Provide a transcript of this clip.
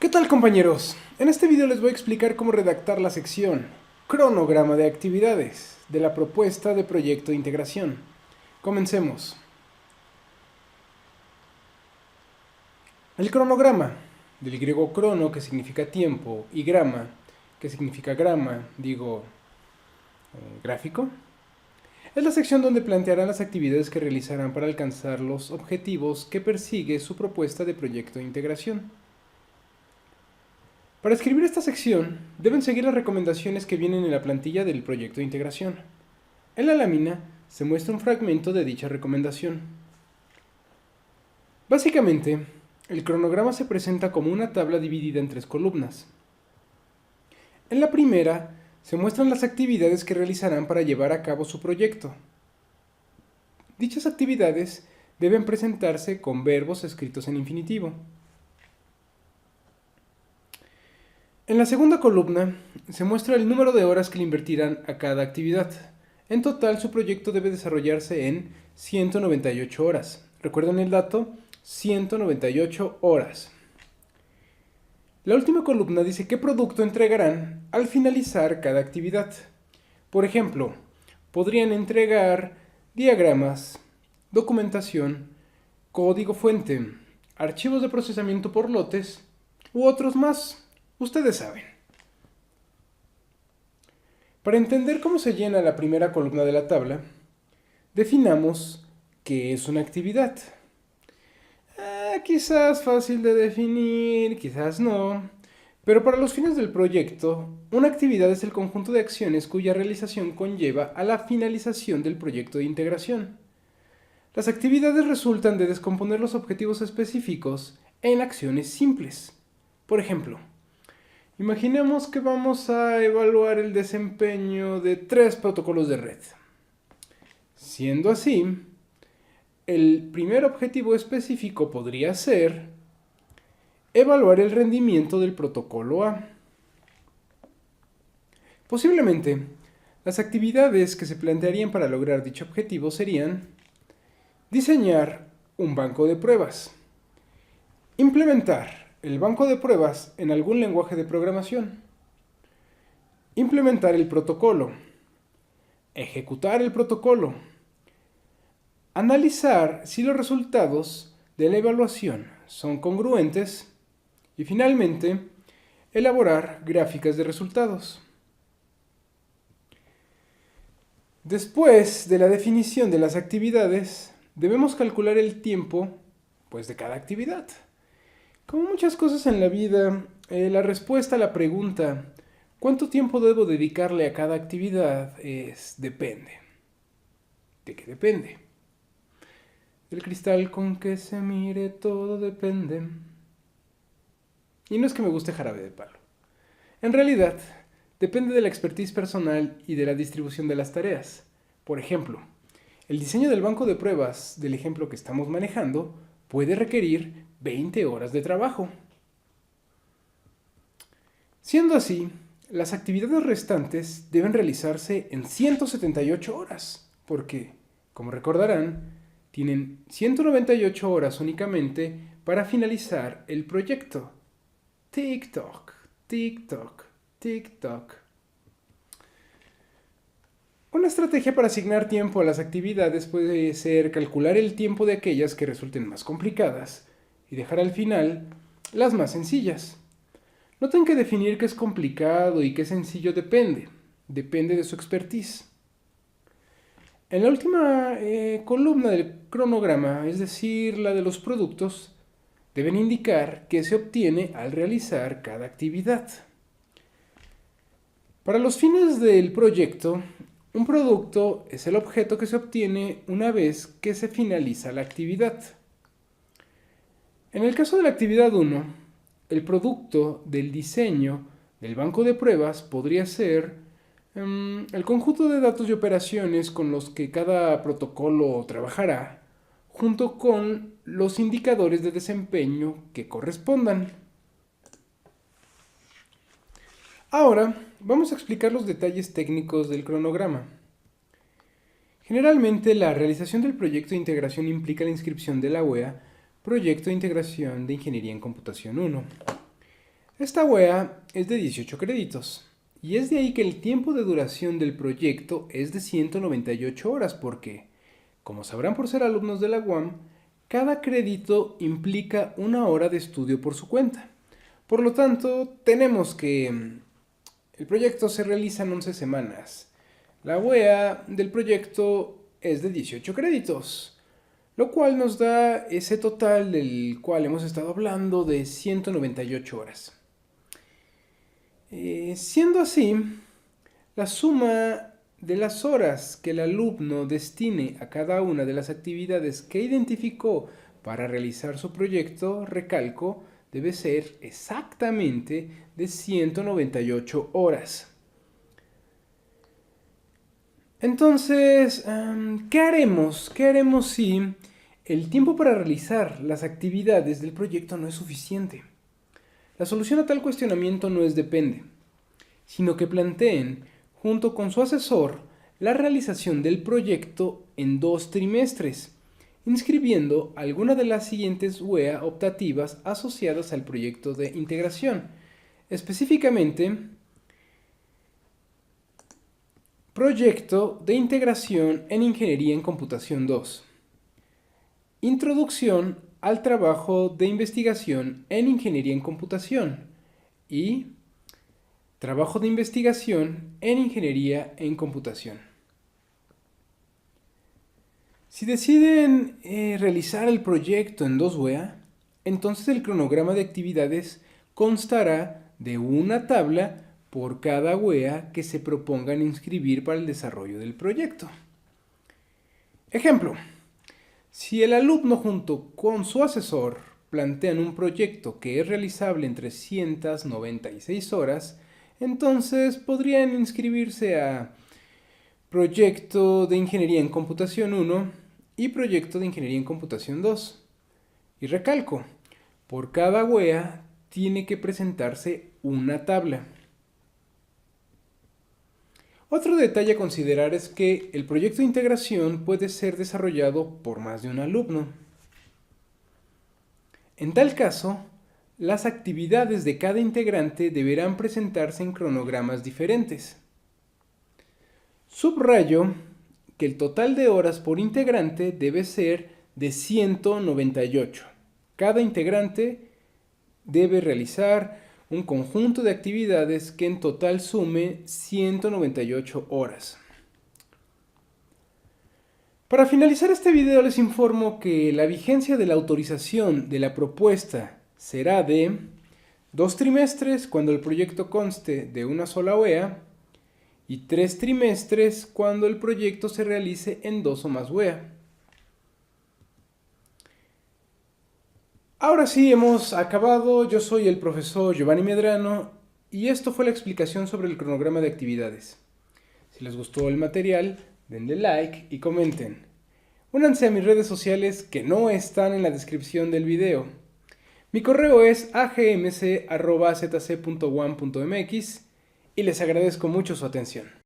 ¿Qué tal, compañeros? En este video les voy a explicar cómo redactar la sección Cronograma de actividades de la propuesta de proyecto de integración. Comencemos. El cronograma, del griego crono, que significa tiempo, y grama, que significa grama, gráfico, es la sección donde plantearán las actividades que realizarán para alcanzar los objetivos que persigue su propuesta de proyecto de integración. Para escribir esta sección, deben seguir las recomendaciones que vienen en la plantilla del proyecto de integración. En la lámina se muestra un fragmento de dicha recomendación. Básicamente, el cronograma se presenta como una tabla dividida en 3 columnas. En la primera, se muestran las actividades que realizarán para llevar a cabo su proyecto. Dichas actividades deben presentarse con verbos escritos en infinitivo. En la segunda columna se muestra el número de horas que le invertirán a cada actividad. En total, su proyecto debe desarrollarse en 198 horas. ¿Recuerdan el dato? 198 horas. La última columna dice qué producto entregarán al finalizar cada actividad. Por ejemplo, podrían entregar diagramas, documentación, código fuente, archivos de procesamiento por lotes u otros más. Ustedes saben. Para entender cómo se llena la primera columna de la tabla, definamos qué es una actividad. Quizás fácil de definir, quizás no, pero para los fines del proyecto, una actividad es el conjunto de acciones cuya realización conlleva a la finalización del proyecto de integración. Las actividades resultan de descomponer los objetivos específicos en acciones simples. Por ejemplo, imaginemos que vamos a evaluar el desempeño de 3 protocolos de red. Siendo así, el primer objetivo específico podría ser evaluar el rendimiento del protocolo A. Posiblemente, las actividades que se plantearían para lograr dicho objetivo serían diseñar un banco de pruebas, implementar el banco de pruebas en algún lenguaje de programación, implementar el protocolo, ejecutar el protocolo, analizar si los resultados de la evaluación son congruentes y finalmente elaborar gráficas de resultados. Después de la definición de las actividades, debemos calcular el tiempo de cada actividad. Como muchas cosas en la vida, la respuesta a la pregunta ¿cuánto tiempo debo dedicarle a cada actividad? Es depende. ¿De qué depende? Del cristal con que se mire todo depende. Y no es que me guste Jarabe de Palo. En realidad, depende de la expertise personal y de la distribución de las tareas. Por ejemplo, el diseño del banco de pruebas del ejemplo que estamos manejando puede requerir 20 horas de trabajo. Siendo así, las actividades restantes deben realizarse en 178 horas, porque, como recordarán, tienen 198 horas únicamente para finalizar el proyecto. Tic-toc, tic-toc, tic-toc. Una estrategia para asignar tiempo a las actividades puede ser calcular el tiempo de aquellas que resulten más complicadas y dejar al final las más sencillas. Noten que definir qué es complicado y qué sencillo depende de su expertise. En la última columna del cronograma, es decir, la de los productos, deben indicar qué se obtiene al realizar cada actividad. Para los fines del proyecto, un producto es el objeto que se obtiene una vez que se finaliza la actividad. En el caso de la actividad 1, el producto del diseño del banco de pruebas podría ser el conjunto de datos y operaciones con los que cada protocolo trabajará, junto con los indicadores de desempeño que correspondan. Ahora vamos a explicar los detalles técnicos del cronograma. Generalmente la realización del proyecto de integración implica la inscripción de la UEA Proyecto de Integración de Ingeniería en Computación 1. Esta wea es de 18 créditos. Y es de ahí que el tiempo de duración del proyecto es de 198 horas porque, como sabrán por ser alumnos de la UAM, cada crédito implica una hora de estudio por su cuenta. Por lo tanto, tenemos que el proyecto se realiza en 11 semanas. La wea del proyecto es de 18 créditos, lo cual nos da ese total del cual hemos estado hablando de 198 horas. Siendo así, la suma de las horas que el alumno destine a cada una de las actividades que identificó para realizar su proyecto, recalco, debe ser exactamente de 198 horas. Entonces, ¿qué haremos? ¿Qué haremos si el tiempo para realizar las actividades del proyecto no es suficiente? La solución a tal cuestionamiento no es depende, sino que planteen, junto con su asesor, la realización del proyecto en 2 trimestres, inscribiendo alguna de las siguientes WEA optativas asociadas al proyecto de integración. Específicamente, Proyecto de Integración en Ingeniería en Computación 2. Introducción al trabajo de investigación en Ingeniería en Computación. Y trabajo de investigación en Ingeniería en Computación. Si deciden realizar el proyecto en 2 WEA, entonces el cronograma de actividades constará de una tabla por cada wea que se propongan inscribir para el desarrollo del proyecto. Ejemplo, si el alumno junto con su asesor plantean un proyecto que es realizable en 396 horas, entonces podrían inscribirse a Proyecto de Ingeniería en Computación 1 y Proyecto de Ingeniería en Computación 2. Y recalco, por cada wea tiene que presentarse una tabla. Otro detalle a considerar es que el proyecto de integración puede ser desarrollado por más de un alumno. En tal caso, las actividades de cada integrante deberán presentarse en cronogramas diferentes. Subrayo que el total de horas por integrante debe ser de 198. Cada integrante debe realizar un conjunto de actividades que en total sume 198 horas. Para finalizar este video les informo que la vigencia de la autorización de la propuesta será de 2 trimestres cuando el proyecto conste de una sola WEA y 3 trimestres cuando el proyecto se realice en 2 o más WEA. Ahora sí, hemos acabado. Yo soy el profesor Giovanni Medrano y esto fue la explicación sobre el cronograma de actividades. Si les gustó el material, denle like y comenten. Únanse a mis redes sociales que no están en la descripción del video. Mi correo es agmc@zc.1.mx y les agradezco mucho su atención.